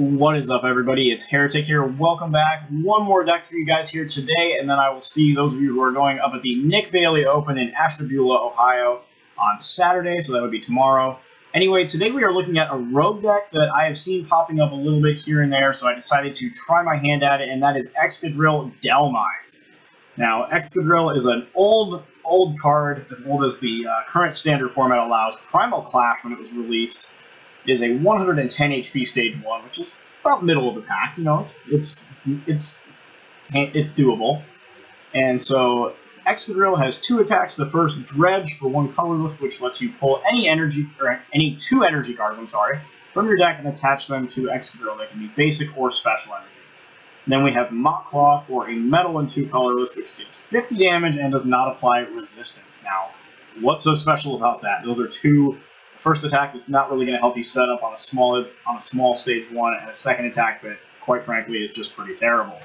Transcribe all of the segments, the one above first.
What is up, everybody? It's Heretic here. Welcome back. One more deck for you guys here today, and then I will see those of you who are going up at the Nick Bailey Open in Ashtabula, Ohio on Saturday, so that would be tomorrow. Anyway, today we are looking at a rogue deck that I have seen popping up a little bit here and there, so I decided to try my hand at it, and that is Excadrill Dhelmise. Now, Excadrill is an old card, as old as the current standard format allows. Primal Clash, when it was released, is a 110 HP stage 1, which is about middle of the pack. You know, it's doable. And so Excadrill has 2 attacks. The first, Dredge, for 1 colorless, which lets you pull any any 2 energy cards, from your deck and attach them to Excadrill. They can be basic or special energy. And then we have Mockclaw for a metal and 2 colorless, which deals 50 damage and does not apply resistance. Now, what's so special about that? Those are 2. First attack is not really going to help you set up on a small stage 1, and a second attack that, quite frankly, is just pretty terrible.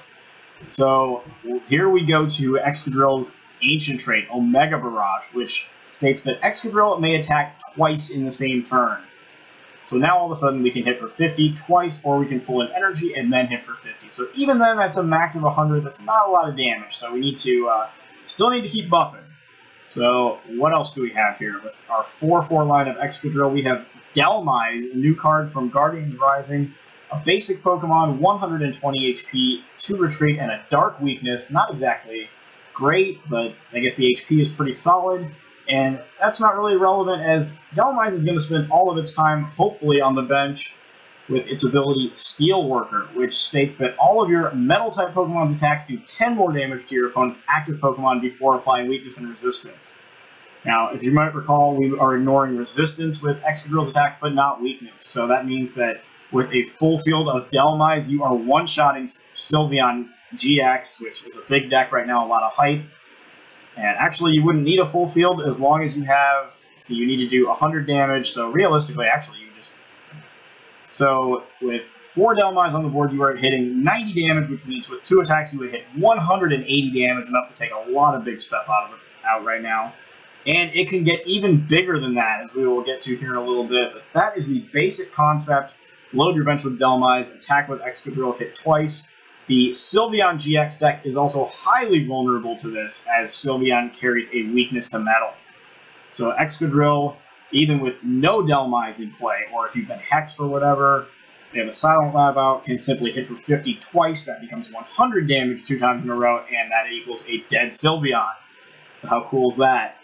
So here we go to Excadrill's ancient trait, Omega Barrage, which states that Excadrill may attack twice in the same turn. So now all of a sudden we can hit for 50 twice, or we can pull an energy and then hit for 50. So even then, that's a max of 100. That's not a lot of damage. So we need to still need to keep buffing. So what else do we have here? With our 4/4 line of Excadrill, we have Dhelmise, a new card from Guardians Rising, a basic Pokemon, 120 HP, 2 retreat, and a dark weakness. Not exactly great, but I guess the HP is pretty solid. And that's not really relevant, as Dhelmise is going to spend all of its time, hopefully, on the bench with its ability Steelworker, which states that all of your Metal-type Pokemon's attacks do 10 more damage to your opponent's active Pokemon before applying weakness and resistance. Now, if you might recall, we are ignoring resistance with Excadrill's attack, but not weakness. So that means that with a full field of Dhelmise, you are one-shotting Sylveon GX, which is a big deck right now, a lot of hype. And actually, you wouldn't need a full field as long as you have, so you need to do 100 damage, so realistically, actually, so with 4 Dhelmise on the board, you are hitting 90 damage, which means with 2 attacks, you would hit 180 damage, enough to take a lot of big stuff out right now. And it can get even bigger than that, as we will get to here in a little bit, but that is the basic concept. Load your bench with Dhelmise, attack with Excadrill, hit twice. The Sylveon GX deck is also highly vulnerable to this, as Sylveon carries a weakness to metal. So Excadrill, even with no Dhelmise in play, or if you've been hexed or whatever, they have a Silent Lab out, can simply hit for 50 twice. That becomes 100 damage 2 times in a row, and that equals a dead Sylveon. So how cool is that?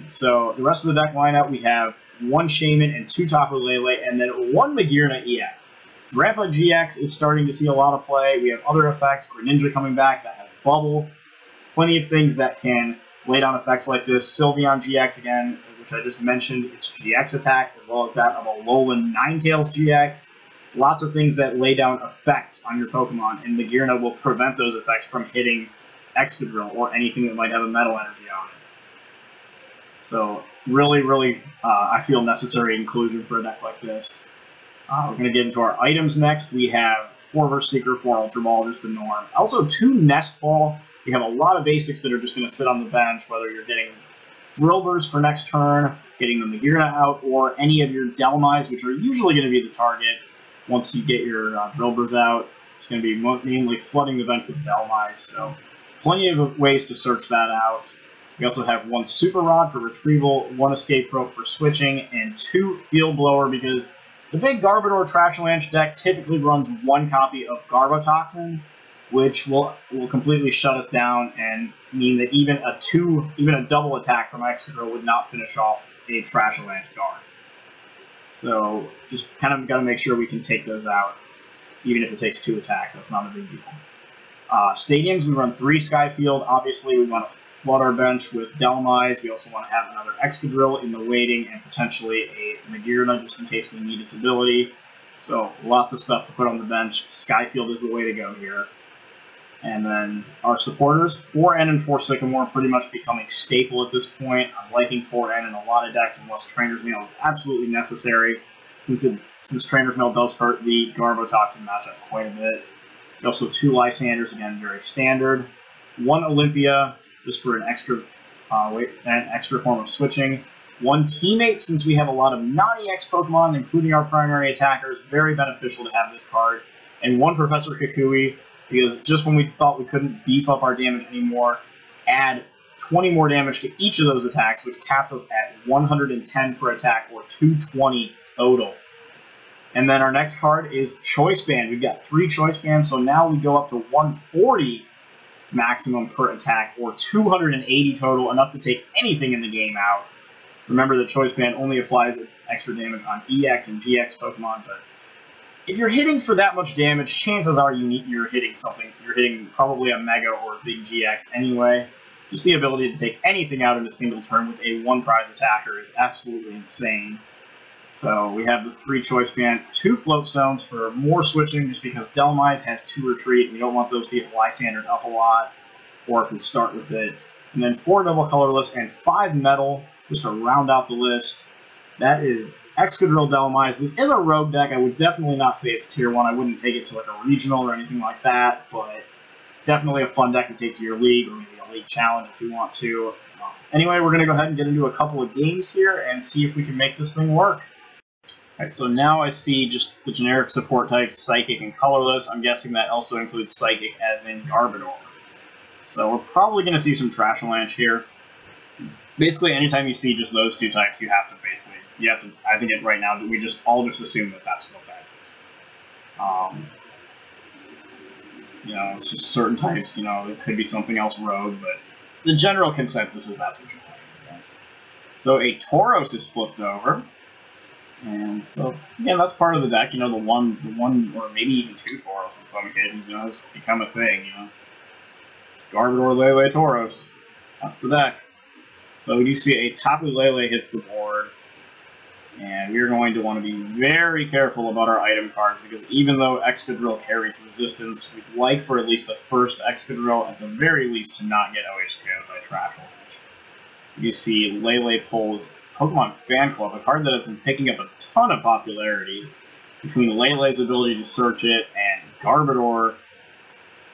So the rest of the deck lineup, we have 1 Shaman and 2 Tapu Lele, and then 1 Magearna EX. Grandpa GX is starting to see a lot of play. We have other effects, Greninja coming back, that has Bubble. Plenty of things that can lay down effects like this. Sylveon GX again, which I just mentioned, its GX attack, as well as that of Alolan Ninetales GX. Lots of things that lay down effects on your Pokemon, and Magearna will prevent those effects from hitting Excadrill or anything that might have a metal energy on it. So really, I feel necessary inclusion for a deck like this. We're going to get into our items next. We have 4 Reverse Seeker, 4 Ultra Ball, just the norm. Also 2 Nest Ball. We have a lot of basics that are just going to sit on the bench, whether you're getting Drill Burst for next turn, getting the Magearna out, or any of your Dhelmise, which are usually going to be the target once you get your Drill Burst out. It's going to be mainly flooding the bench with Dhelmise, so plenty of ways to search that out. We also have 1 Super Rod for retrieval, 1 Escape Rope for switching, and 2 Field Blower, because the big Garbodor Trashalanche deck typically runs 1 copy of Garbotoxin, which will completely shut us down and mean that even a double attack from Excadrill would not finish off a Trashalanche guard. So just kind of got to make sure we can take those out, even if it takes 2 attacks. That's not a big deal. Stadiums, we run 3 Skyfield. Obviously, we want to flood our bench with Dhelmise. We also want to have another Excadrill in the waiting, and potentially a Magearna just in case we need its ability. So lots of stuff to put on the bench. Skyfield is the way to go here. And then our supporters, 4N and 4 Sycamore, pretty much becoming staple at this point. I'm liking 4N in a lot of decks unless Trainer's Mail is absolutely necessary, since Trainer's Mail does hurt the Garbotoxin matchup quite a bit. Also 2 Lysanders, again, very standard. 1 Olympia, just for an extra form of switching. 1 teammate, since we have a lot of non-EX Pokemon, including our primary attackers. Very beneficial to have this card. And 1 Professor Kukui, because just when we thought we couldn't beef up our damage anymore, add 20 more damage to each of those attacks, which caps us at 110 per attack, or 220 total. And then our next card is Choice Band. We've got 3 Choice Bands, so now we go up to 140 maximum per attack, or 280 total, enough to take anything in the game out. Remember that Choice Band only applies extra damage on EX and GX Pokemon, but if you're hitting for that much damage, chances are you're hitting something. You're hitting probably a Mega or a big GX anyway. Just the ability to take anything out in a single turn with a 1-prize attacker is absolutely insane. So we have the 3 Choice Band, 2 Float Stones for more switching, just because Dhelmise has 2 Retreat. We don't want those to get Lysandered up a lot, or if we start with it. And then 4 Double Colorless and 5 Metal, just to round out the list. That is Excadrill Dhelmise. This is a rogue deck. I would definitely not say it's tier 1. I wouldn't take it to like a regional or anything like that, but definitely a fun deck to take to your league, or maybe a league challenge if you want to. Anyway, we're going to go ahead and get into a couple of games here and see if we can make this thing work. Alright, so now I see just the generic support types, Psychic and Colorless. I'm guessing that also includes Psychic, as in Garbodor. So we're probably going to see some Trashalanche here. Basically, anytime you see just those 2 types, I think right now, we all just assume that that's what that is. It's just certain types, it could be something else rogue, but the general consensus is that's what you're playing against. So a Tauros is flipped over. And so, again, that's part of the deck, the one, or maybe even 2 Tauros in some occasions, has become a thing, Garbodor, Lele, Tauros. That's the deck. So we do see a Tapu Lele hits the board, and we're going to want to be very careful about our item cards, because even though Excadrill carries resistance, we'd like for at least the first Excadrill, at the very least, to not get OHKO'd by Trashalanche. You see Lele pulls Pokemon Fan Club, a card that has been picking up a ton of popularity between Lele's ability to search it and Garbodor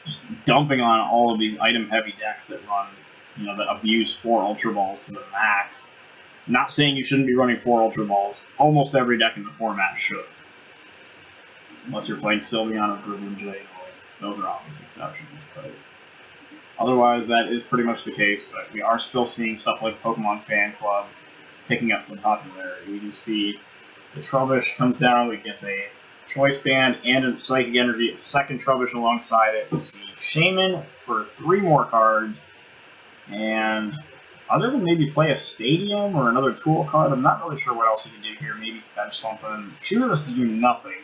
just dumping on all of these item-heavy decks that run, that abuse 4 Ultra Balls to the max. Not saying you shouldn't be running 4 Ultra Balls. Almost every deck in the format should. Unless you're playing Sylveon or Greninja, those are obvious exceptions, but otherwise that is pretty much the case, but we are still seeing stuff like Pokemon Fan Club picking up some popularity. We do see the Trubbish comes down, it gets a Choice Band and a Psychic Energy, a second Trubbish alongside it. We see Shaman for 3 more cards, and other than maybe play a Stadium or another tool card, I'm not really sure what else he can do here. Maybe bench something. Chooses us to do nothing.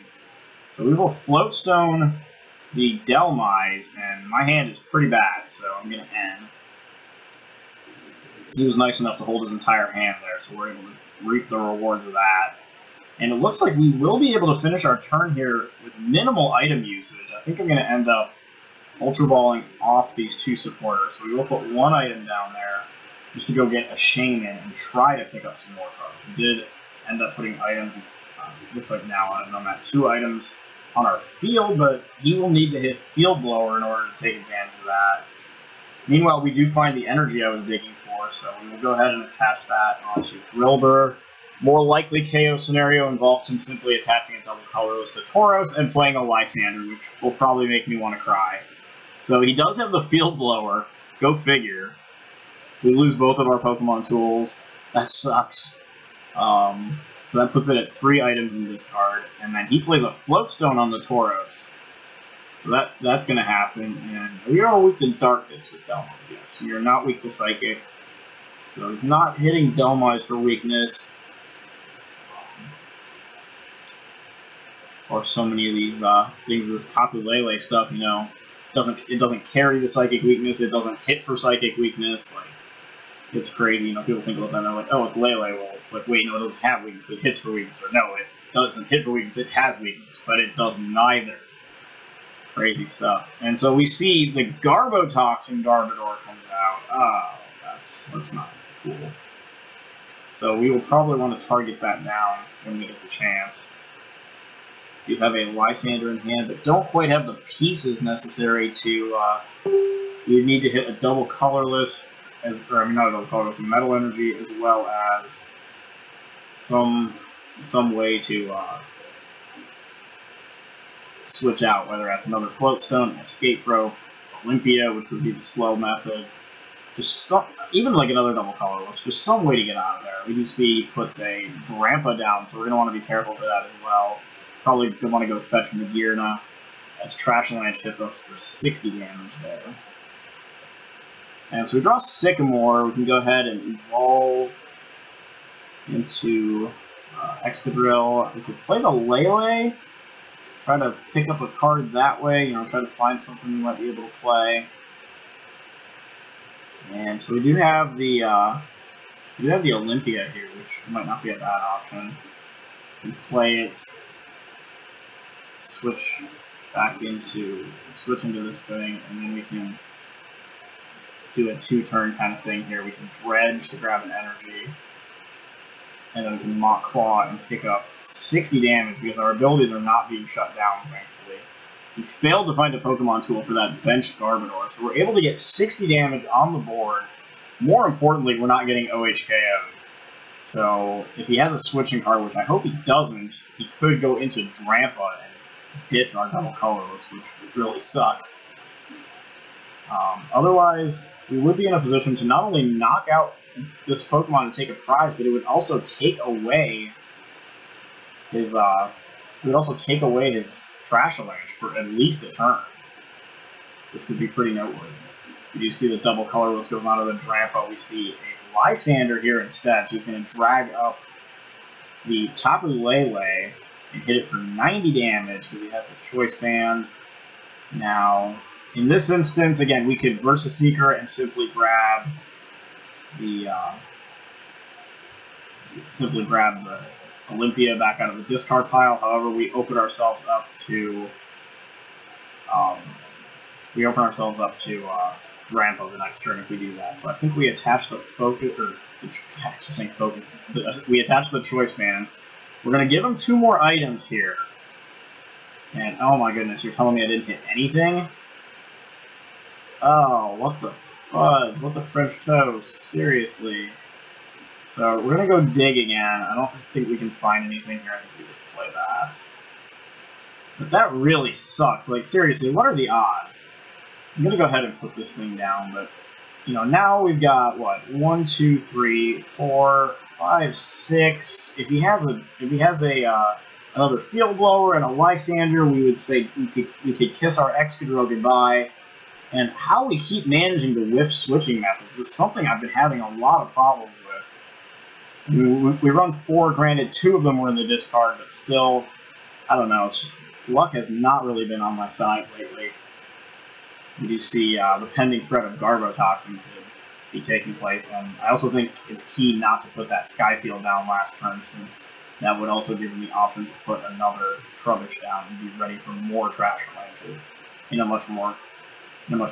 So we will Float Stone the Dhelmise, and my hand is pretty bad, so I'm going to end. He was nice enough to hold his entire hand there, so we're able to reap the rewards of that. And it looks like we will be able to finish our turn here with minimal item usage. I think I'm going to end up Ultra Balling off these 2 supporters. So we will put 1 item down there just to go get a Shaman and try to pick up some more cards. We did end up putting items, looks like now I'm at 2 items on our field, but he will need to hit Field Blower in order to take advantage of that. Meanwhile, we do find the energy I was digging for, so we will go ahead and attach that onto Drillbur. More likely KO scenario involves him simply attaching a Double Colorless to Tauros and playing a Lysander, which will probably make me want to cry. So he does have the Field Blower. Go figure. We lose both of our Pokemon tools. That sucks. So that puts it at 3 items in this card. And then he plays a Float Stone on the Tauros. So that's going to happen. And we are weak to Darkness with Dhelmise, yes. We are not weak to Psychic. So he's not hitting Dhelmise for weakness. Or so many of these things, this Tapu Lele stuff, it doesn't carry the Psychic weakness, it doesn't hit for Psychic weakness, like, it's crazy, people think about that and they're like, oh, it's Lele, well, it's like, wait, no, it doesn't have weakness, it hits for weakness, or no, it doesn't hit for weakness, it has weakness, but it does neither. Crazy stuff. And so we see the Garbotoxin Garbodor comes out. Oh, that's not cool. So we will probably want to target that down when we get the chance. You have a Lysander in hand, but don't quite have the pieces necessary to, you need to hit a double colorless, not a double colorless, a Metal Energy, as well as some way to switch out, whether that's another float stone, escape rope, Olympia, which would be the slow method, just some, even like another double colorless, just some way to get out of there. We do see he puts a Drampa down, so we're going to want to be careful for that as well. Probably going to want to go fetch Magirna, as Trash Lanch hits us for 60 damage there. And so we draw Sycamore, we can go ahead and evolve into Excadrill. We could play the Lele, try to pick up a card that way, you know, try to find something we might be able to play. And so we do have the Olympia here, which might not be a bad option. We can play it, switch into this thing, and then we can do a 2-turn kind of thing here. We can Dredge to grab an energy, and then we can Mock Claw and pick up 60 damage because our abilities are not being shut down, thankfully. We failed to find a Pokemon tool for that benched Garbodor, so we're able to get 60 damage on the board. More importantly, we're not getting OHKO'd. So if he has a switching card, which I hope he doesn't, he could go into Drampa and ditch our double colorless, which would really suck. Otherwise, we would be in a position to not only knock out this Pokemon and take a prize, but it would also take away his Trash Lanch for at least a turn, which would be pretty noteworthy. We do see the double colorless goes onto the Drampa. We see a Lysander here instead, so he's going to drag up the Tapu Lele and hit it for 90 damage because he has the Choice Band. Now, in this instance, again, we could Versus Seeker and simply grab the Olympia back out of the discard pile. However, we open ourselves up to Drampa the next turn if we do that. So I think we attach the focus, or I keep saying focus. We attach the Choice Band. We're gonna give him 2 more items here. And oh my goodness, you're telling me I didn't hit anything? Oh, what the fudge? What the French toast? Seriously. So we're gonna go dig again. I don't think we can find anything here. I think we just play that. But that really sucks. Like, seriously, what are the odds? I'm gonna go ahead and put this thing down, but you know, now we've got what? 1, 2, 3, 4, 5, 6. If he has another Field Blower and a Lysander, we would say we could kiss our Excadrill goodbye. And how we keep managing the whiff switching methods is something I've been having a lot of problems with. We run 4, granted 2 of them were in the discard, but still, I don't know, it's just, luck has not really been on my side lately. We do see the pending threat of Garbotoxin could be taking place, and I also think it's key not to put that Skyfield down last turn, since that would also give him the option to put another Trubbish down and be ready for more Trash Lanches in a much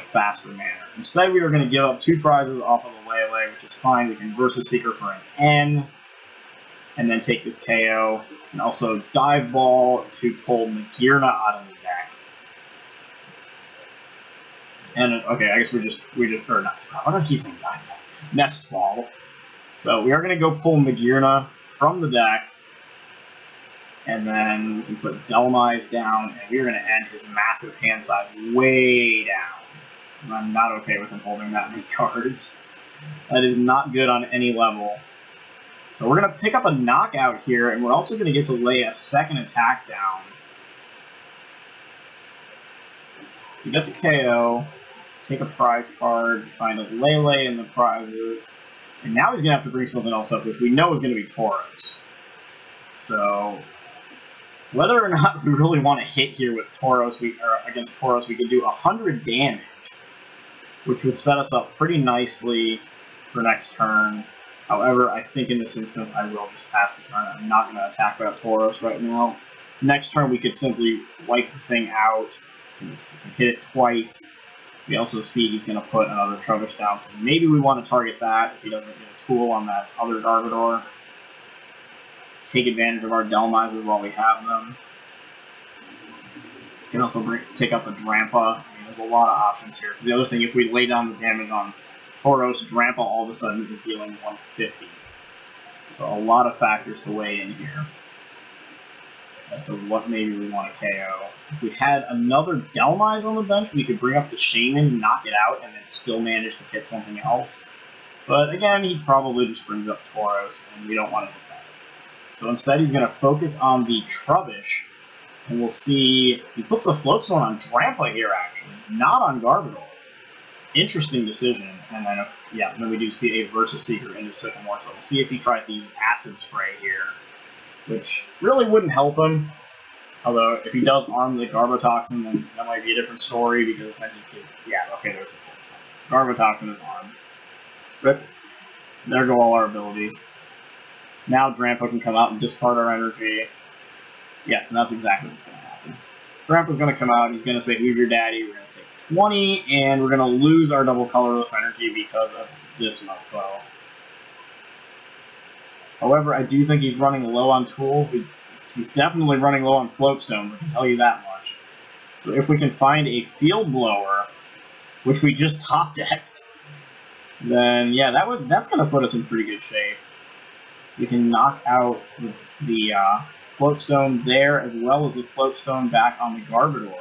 faster manner. Instead, we are going to give up 2 prizes off of the Lele, which is fine. We can Versus Seeker for an N, and then take this KO, and also Dive Ball to pull Magirna out of the deck. And okay, I guess or not. Why do I keep saying Dive Ball? Nest Ball. So we are going to go pull Magirna from the deck, and then we can put Dhelmise down, and we're going to end his massive hand size way down. I'm not okay with him holding that many cards. That is not good on any level. So we're going to pick up a knockout here, and we're also going to get to lay a second attack down. We get the KO, take a prize card, find a Lele in the prizes, and now he's going to have to bring something else up, which we know is going to be Tauros. So whether or not we really want to hit here with Tauros, against Tauros, we could do 100 damage, which would set us up pretty nicely for next turn. However, I think in this instance, I will just pass the turn. I'm not going to attack without Tauros right now. Next turn, we could simply wipe the thing out and hit it twice. We also see he's going to put another Trubbish down, so maybe we want to target that if he doesn't get a tool on that other Garbodor. Take advantage of our Dhelmises while we have them. We can also take out the Drampa. I mean, there's a lot of options here. Because the other thing, if we lay down the damage on Tauros, Drampa all of a sudden is dealing 150. So a lot of factors to weigh in here as to what maybe we want to KO. If we had another Dhelmise on the bench, we could bring up the Shaman, knock it out, and then still manage to hit something else. But again, he probably just brings up Tauros, and we don't want to hit that. So instead, he's going to focus on the Trubbish, and we'll see... He puts the Floatstone on Drampa here, actually, not on Garbodor. Interesting decision. And then, yeah, then we do see a Versus Seeker into Sycamore, so we'll see if he tries to use Acid Spray here, which really wouldn't help him. Although, if he does arm the Garbotoxin, then that might be a different story, because then he could... Yeah, okay, there's the Floatstone. Garbotoxin is armed. Rip. There go all our abilities. Now Drampa can come out and discard our energy. Yeah, and that's exactly what's going to happen. Drampa's going to come out, he's going to say, who's your daddy? We're going to take 20, and we're going to lose our double colorless energy because of this mofo. However, I do think he's running low on tools. He's definitely running low on Floatstones, I can tell you that much. So if we can find a Field Blower, which we just top-decked, then yeah, that's going to put us in pretty good shape. So we can knock out the Floatstone there, as well as the Floatstone back on the Garbodor.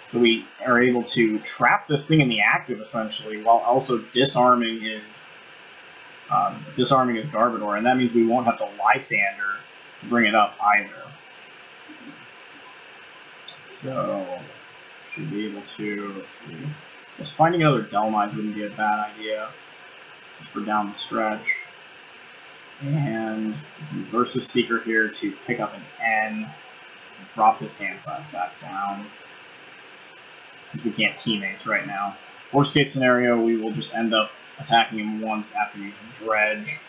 So we are able to trap this thing in the active, essentially, while also disarming his Garbodor, and that means we won't have to Lysander to bring it up either. So, should be able to, let's see. Just finding another Dhelmise wouldn't be a bad idea, just for down the stretch. And we can Versus Seeker here to pick up an N and drop his hand size back down, since we can't teammates right now. Worst case scenario, we will just end up attacking him once after using Dredge,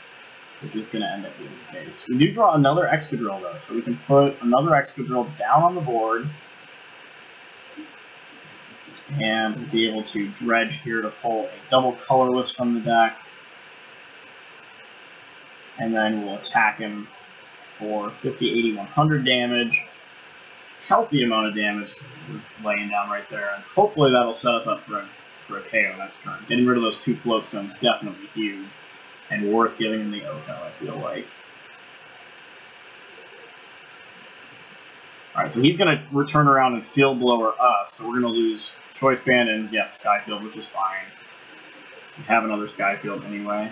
which is going to end up being the case. We do draw another Excadrill, though, so we can put another Excadrill down on the board, and we'll be able to Dredge here to pull a double colorless from the deck, and then we'll attack him for 50, 80, 100 damage. Healthy amount of damage we're laying down right there, and hopefully that'll set us up for a KO next turn. Getting rid of those two Floatstones is definitely huge, and worth giving him the Oko, I feel like. Alright, so he's going to return around and Field Blower us, so we're going to lose Choice Band and, yeah, Skyfield, which is fine. We have another Skyfield anyway,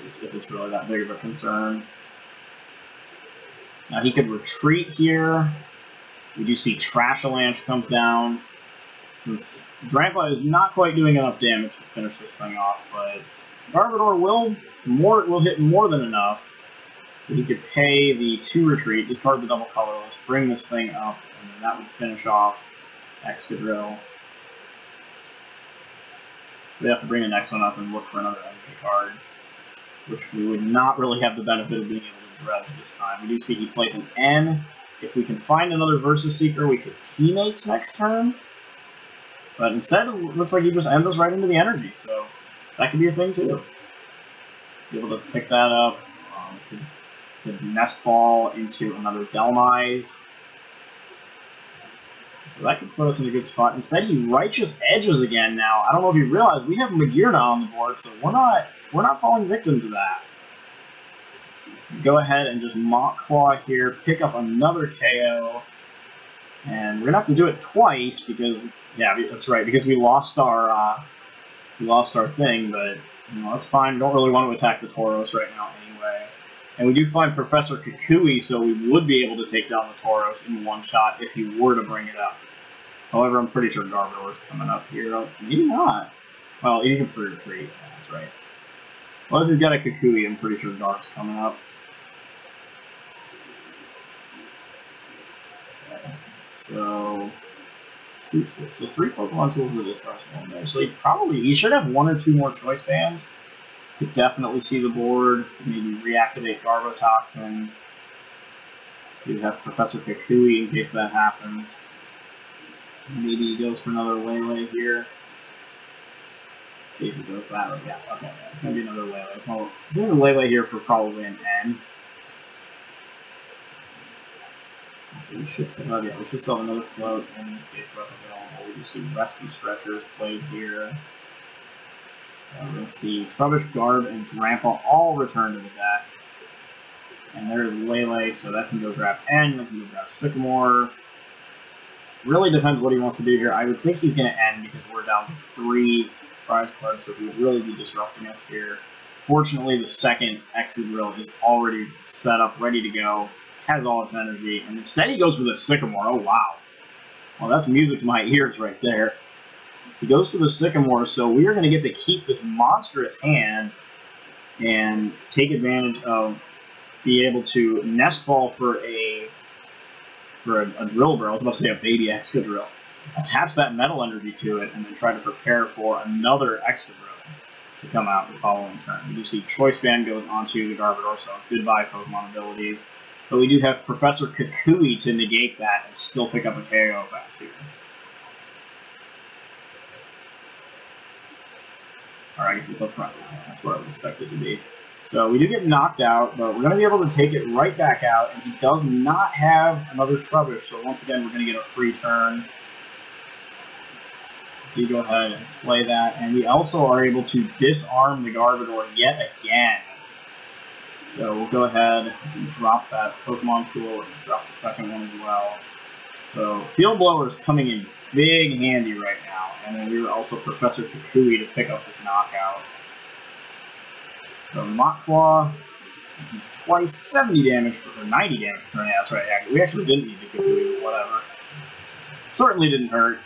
if it's really that big of a concern. Now he could retreat here. We do see Trashalanche comes down, since Drampa is not quite doing enough damage to finish this thing off, but Garbodor will hit more than enough. He could pay the 2 retreat, discard the double colorless, bring this thing up, and then that would finish off Excadrill. So we have to bring the next one up and look for another energy card, which we would not really have the benefit of being able to Dredge this time. We do see he plays an N. If we can find another Versus Seeker, we could teammates next turn. But instead, it looks like he just ends us right into the energy, so that could be a thing too. Be able to pick that up. Could Nest Ball into another Dhelmise. So that could put us in a good spot. Instead, he Righteous Edges again now. I don't know if you realize, we have Magearna on the board, so we're not falling victim to that. Go ahead and just Mock Claw here, pick up another KO, and we're gonna have to do it twice because, yeah, that's right, because we lost our thing, but you know, that's fine. We don't really want to attack the Tauros right now anyway. And we do find Professor Kukui, so we would be able to take down the Tauros in one shot if he were to bring it up. However, I'm pretty sure Garbodor is coming up here. Oh, maybe not. Well, he can free retreat. Yeah, that's right. Unless he's got a Kukui, I'm pretty sure Garb's coming up. Okay. So 3 Pokemon tools with this arsenal in there. So he should have 1 or 2 more choice bands. Could definitely see the board. Maybe reactivate Garbotoxin. You have Professor Kukui in case that happens. Maybe he goes for another Waylay here. Let's see if he goes that way. Yeah, okay, yeah, it's gonna be another Waylay. So he's gonna Waylay here for probably an N. So we should still have, we should still have another float and an escape rope available. We do see Rescue Stretchers played here. So we're going to see Trubbish, Garb, and Drampa all return to the deck. And there's Lele, so that can go grab N, that can go grab Sycamore. Really depends what he wants to do here. I would think he's going to end because we're down to 3 prize cards, so he would really be disrupting us here. Fortunately, the second Excadrill is already set up, ready to go, has all its energy, and instead he goes for the Sycamore. Oh, wow. Well, that's music to my ears right there. He goes for the Sycamore, so we are going to get to keep this monstrous hand and take advantage of being able to Nest Ball for a Drill Burrow. I was about to say a baby Excadrill. Attach that metal energy to it, and then try to prepare for another Excadrill to come out the following turn. We do see Choice Band goes onto the Garbodor, so goodbye Pokemon abilities. But we do have Professor Kukui to negate that and still pick up a KO back here. Or I guess it's up front now. That's where I would expect it to be. So we do get knocked out, but we're going to be able to take it right back out, and he does not have another Trubbish, so once again we're going to get a free turn. You go ahead and play that, and we also are able to disarm the Garbodor yet again. So we'll go ahead and drop that Pokemon Tool and drop the second one as well. So Field Blower is coming in big handy right now, and then we were also Professor Kukui to pick up this knockout. So Mach Claw, twice 70 damage, or 90 damage per turn. Yeah, that's right. Yeah, we actually didn't need the Kukui, but whatever. Certainly didn't hurt.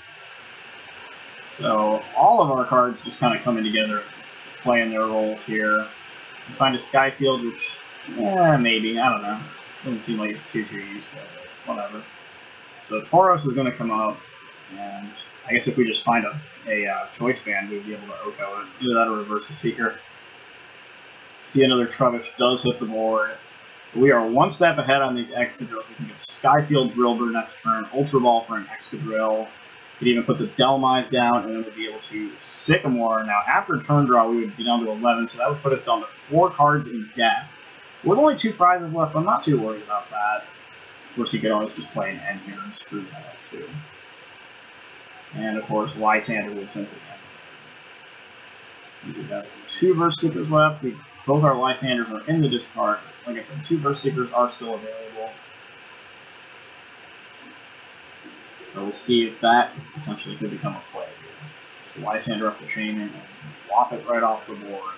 So all of our cards just kind of coming together, playing their roles here. We find a Skyfield, which, maybe, I don't know. Doesn't seem like it's too useful, but whatever. So Tauros is going to come up, and I guess if we just find a Choice Band, we'd be able to Oko it. Either that or Reverse the Seeker. See another Trubbish does hit the board. We are one step ahead on these Excadrills. We can get Skyfield Drillbur next turn, Ultra Ball for an Excadrill. Could even put the Dhelmise down, and then we'd be able to Sycamore. Now, after turn draw, we would be down to 11, so that would put us down to 4 cards in death. With only 2 prizes left, I'm not too worried about that. Of course, he could always just play an N here and screw that up, too. And, of course, Lysander would simply end. We do have 2 Verse Seekers left. Both our Lysanders are in the discard. Like I said, 2 Verse Seekers are still available. So we'll see if that potentially could become a play here. So Lysander up to Shaman and whop it right off the board.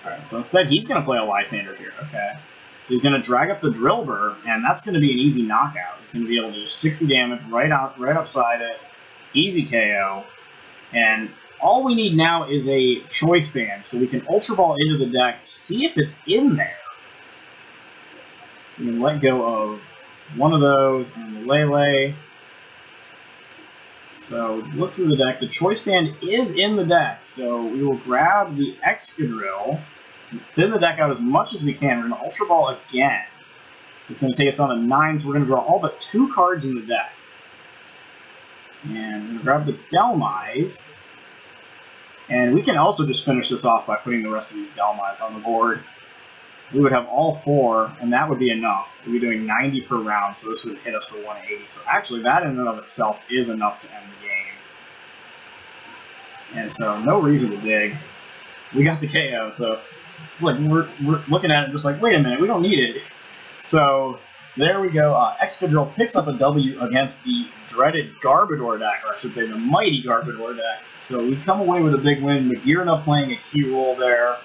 Alright, so instead he's going to play a Lysander here. Okay. So he's going to drag up the Drillbur, and that's going to be an easy knockout. He's going to be able to do 60 damage right upside it. Easy KO. And all we need now is a Choice Band, so we can Ultra Ball into the deck, see if it's in there. So we can let go of one of those and the Lele. So look through the deck. The Choice Band is in the deck, so we will grab the Excadrill and thin the deck out as much as we can. We're going to Ultra Ball again. It's going to take us down to 9, so we're going to draw all but 2 cards in the deck. And we're going to grab the Dhelmise. And we can also just finish this off by putting the rest of these Dhelmise on the board. We would have all 4, and that would be enough. We'd be doing 90 per round, so this would hit us for 180. So actually, that in and of itself is enough to end the game. And so, no reason to dig. We got the KO, so it's like we're looking at it just like, wait a minute, we don't need it. So there we go. Excadrill picks up a W against the dreaded Garbodor deck, or I should say the mighty Garbodor deck. So we come away with a big win. Magearna playing a key role there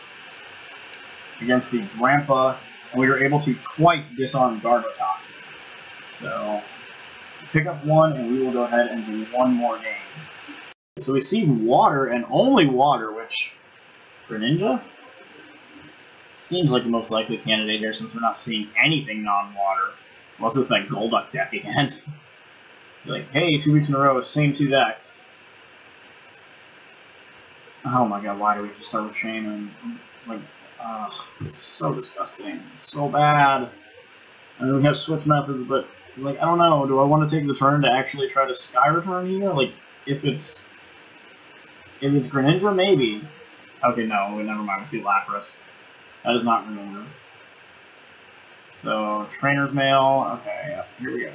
against the Drampa, and we were able to twice disarm Garbotoxin. So pick up 1, and we will go ahead and do 1 more game. So we see water, and only water, which Greninja seems like the most likely candidate here, since we're not seeing anything non-water. Unless it's that Golduck deck again. You're like, hey, 2 weeks in a row, same 2 decks. Oh my god, why do we have to start with Shaman? Like, it's so disgusting. It's so bad. I mean, we have switch methods, but it's like, I don't know, do I want to take the turn to actually try to Sky Return here? Like, if it's Greninja, maybe. Okay, no, never mind, we see Lapras. That is not Greninja. So, Trainer's Mail, okay, yeah, here we go.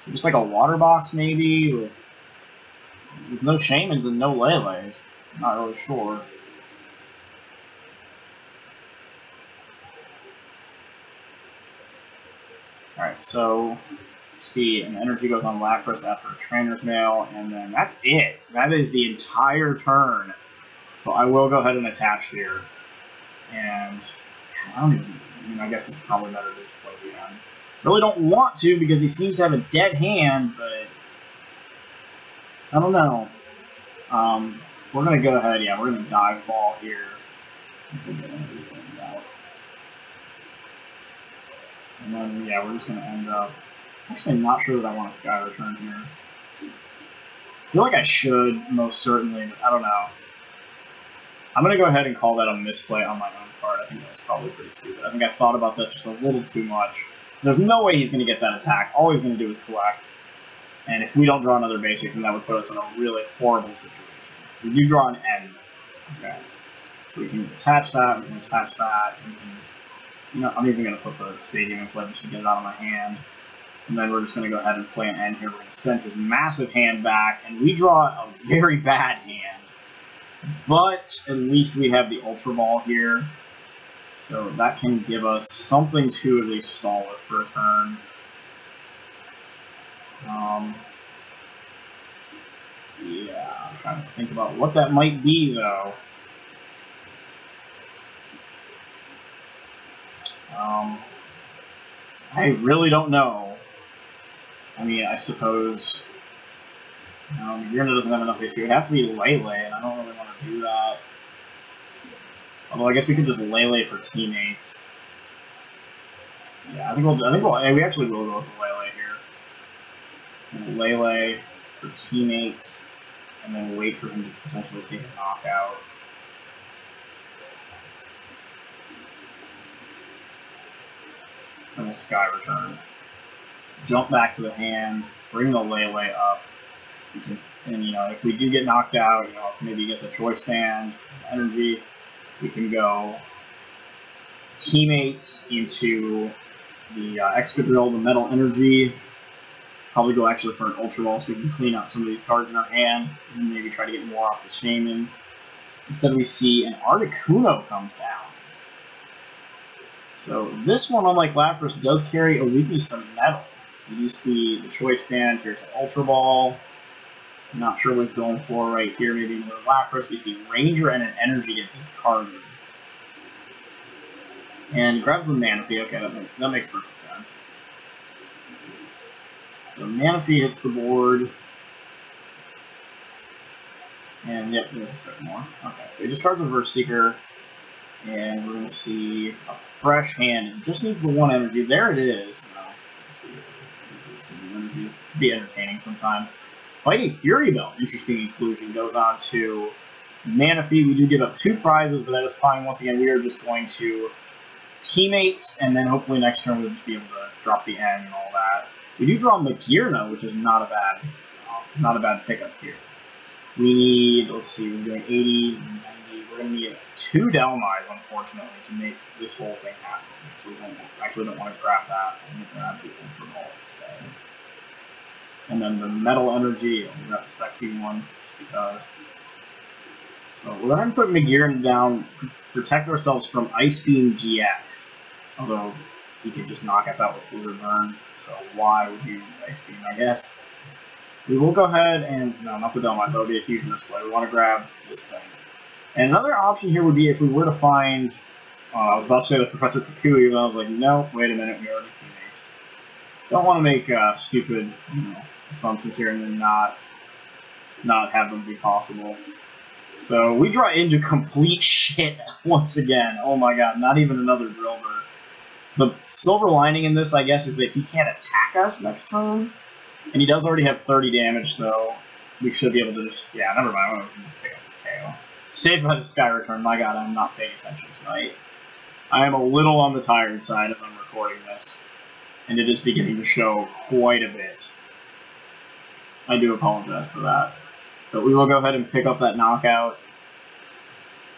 So just like a water box, maybe, with no Shamans and no Lele's. Not really sure. Alright, so see, an energy goes on Lapras after a trainer's mail, and then that's it. That is the entire turn. So I will go ahead and attach here. And I don't even, I mean, I guess it's probably better to just play the end. Really don't want to because he seems to have a dead hand, but I don't know. We're going to go ahead, yeah, we're going to dive ball here. We'll get one of these things out. And then, yeah, we're just going to end up... Actually, I'm not sure that I want a Sky Return here. I feel like I should, most certainly, but I don't know. I'm going to go ahead and call that a misplay on my own part. I think that was probably pretty stupid. I think I thought about that just a little too much. There's no way he's going to get that attack. All he's going to do is collect. And if we don't draw another basic, then that would put us in a really horrible situation. We do draw an end. Okay. So we can attach that, we can attach that, we can... You know, I'm even going to put the Stadium in play just to get it out of my hand. And then we're just going to go ahead and play an end here. We're going to send his massive hand back, and we draw a very bad hand. But at least we have the Ultra Ball here. So that can give us something to at least stall with for a turn. Yeah, I'm trying to think about what that might be, though. I really don't know. I mean, I suppose... Yurna doesn't have enough HP. It would have to be Lele, and I don't really want to do that. Although I guess we could just Lele for teammates. Yeah, we actually will go with Lele here. Lele for teammates, and then wait for him to potentially take a knockout. And a Sky Return. Jump back to the hand, bring the Lele up. We can, and you know, if we do get knocked out, you know, if maybe he gets a choice band, energy, we can go teammates into the Excadrill, the metal energy. Probably go actually for an Ultra Ball so we can clean out some of these cards in our hand, and maybe try to get more off the Shaman. Instead, we see an Articuno comes down. So this one, unlike Lapras, does carry a weakness to metal. You see the choice band. Here's an Ultra Ball. I'm not sure what he's going for right here. Maybe more Lapras. We see Ranger and an energy get discarded. And he grabs the Manaphy. Okay, that makes perfect sense. So Manaphy hits the board. And yep, there's a second more. Okay, so he discards the Verse Seeker. And we're going to see a fresh hand. It just needs the one energy. There it is. Let's see. These energies can be entertaining sometimes. Fighting Fury Belt, interesting inclusion, goes on to Manaphy. We do give up 2 prizes, but that is fine. Once again, we are just going to teammates, and then hopefully next turn we'll just be able to drop the end and all that. We do draw Magirna, which is not a bad pickup here. We need, let's see, we're doing 80, 90. We're going to need 2 Dhelmise, unfortunately, to make this whole thing happen. So we actually don't want to grab that. I'm going to grab the Ultra Ball instead. And then the Metal Energy, we got the sexy one, just because. So we're going to put Magirna down, protect ourselves from Ice Beam GX. Although he could just knock us out with Blizzard Burn, so why would you Ice Beam, I guess? We will go ahead and, no, not the Dhelmise, that would be a huge misplay. We want to grab this thing. And another option here would be if we were to find, I was about to say the Professor Kukui, but I was like, no, wait a minute, we already teammates. Don't want to make stupid, assumptions here and then not have them be possible. So we draw into complete shit once again. Oh my god, not even another Drill Bird. The silver lining in this, I guess, is that he can't attack us next turn. And he does already have 30 damage, so we should be able to just... Yeah, never mind. I'm going to pick up this KO. Saved by the Sky Return. My god, I'm not paying attention tonight. I am a little on the tired side as I'm recording this. And it is beginning to show quite a bit. I do apologize for that. But we will go ahead and pick up that knockout.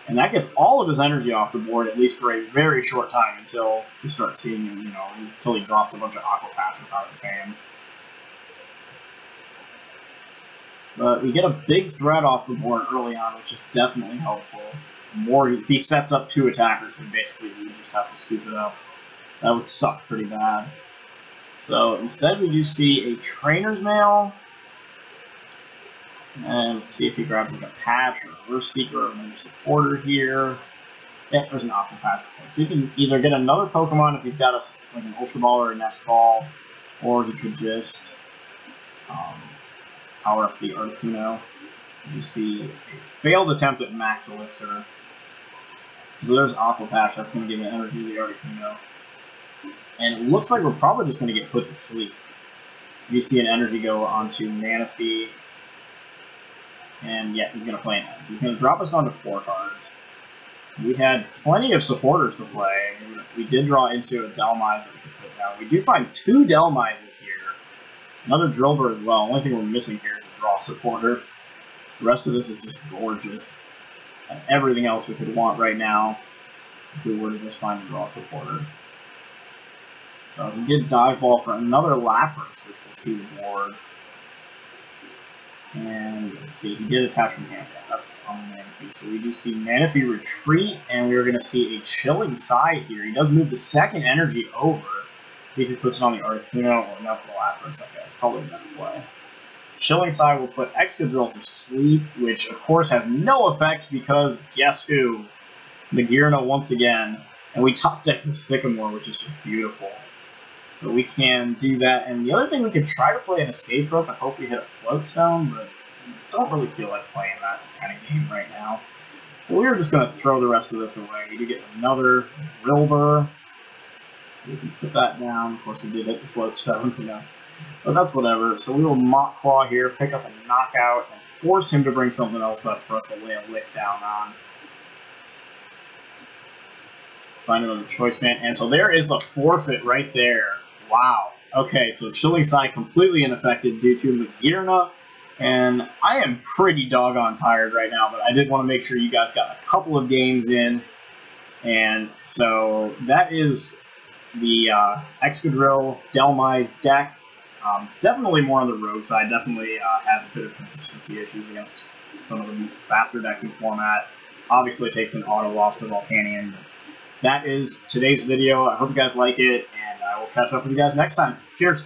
And that gets all of his energy off the board, at least for a very short time, until we start seeing him, until he drops a bunch of Aqua Patches out of his hand. But we get a big threat off the board early on, which is definitely helpful. If he sets up 2 attackers, we basically just have to scoop it up. That would suck pretty bad. So instead we do see a Trainer's Mail. And let's see if he grabs like a patch or a Reverse Seeker or another supporter here. Yeah, there's an Aqua Patch. So you can either get another Pokemon if he's got like an Ultra Ball or a Nest Ball, or he could just power up the Articuno. You see a failed attempt at Max Elixir. So there's Aqua Patch. That's going to give an energy to the Articuno. And it looks like we're probably just going to get put to sleep. You see an energy go onto Manaphy. And yeah, he's going to play an end. So he's going to drop us down to 4 cards. We had plenty of supporters to play. We did draw into a Dhelmise that we could put down. We do find 2 Dhelmises here. Another Drillbur as well. The only thing we're missing here is a draw supporter. The rest of this is just gorgeous. And everything else we could want right now if we were to just find a draw supporter. So he did Dive Ball for another Lapras, which we'll see the board. And let's see, he did attach from hand. That's on Manaphy. So we do see Manaphy retreat, and we're going to see a Chilling Sigh here. He does move the second energy over. See if he puts it on the Articuno or not the Lapras. Okay, it's probably a better play. Chilling Sigh will put Excadrill to sleep, which of course has no effect because guess who? Magearna once again. And we top deck the Sycamore, which is just beautiful. So we can do that. And the other thing, we could try to play an Escape Rope and hope we hit a Float Stone, but I don't really feel like playing that kind of game right now. So we are just going to throw the rest of this away. We do get another Drillbur. So we can put that down. Of course, we did hit the Float Stone, you know. But that's whatever. So we will Mock Claw here, pick up a Knockout, and force him to bring something else up for us to lay a lick down on. Find another Choice Band. And so there is the forfeit right there. Wow. Okay, so Chilling Sigh completely unaffected due to Magearna. And I am pretty doggone tired right now, but I did want to make sure you guys got a couple of games in. And so that is the Excadrill Dhelmise deck. Definitely more on the rogue side. Definitely has a bit of consistency issues against some of the faster decks in format. Obviously takes an auto loss to Volcanion. That is today's video. I hope you guys like it, and I will catch up with you guys next time. Cheers!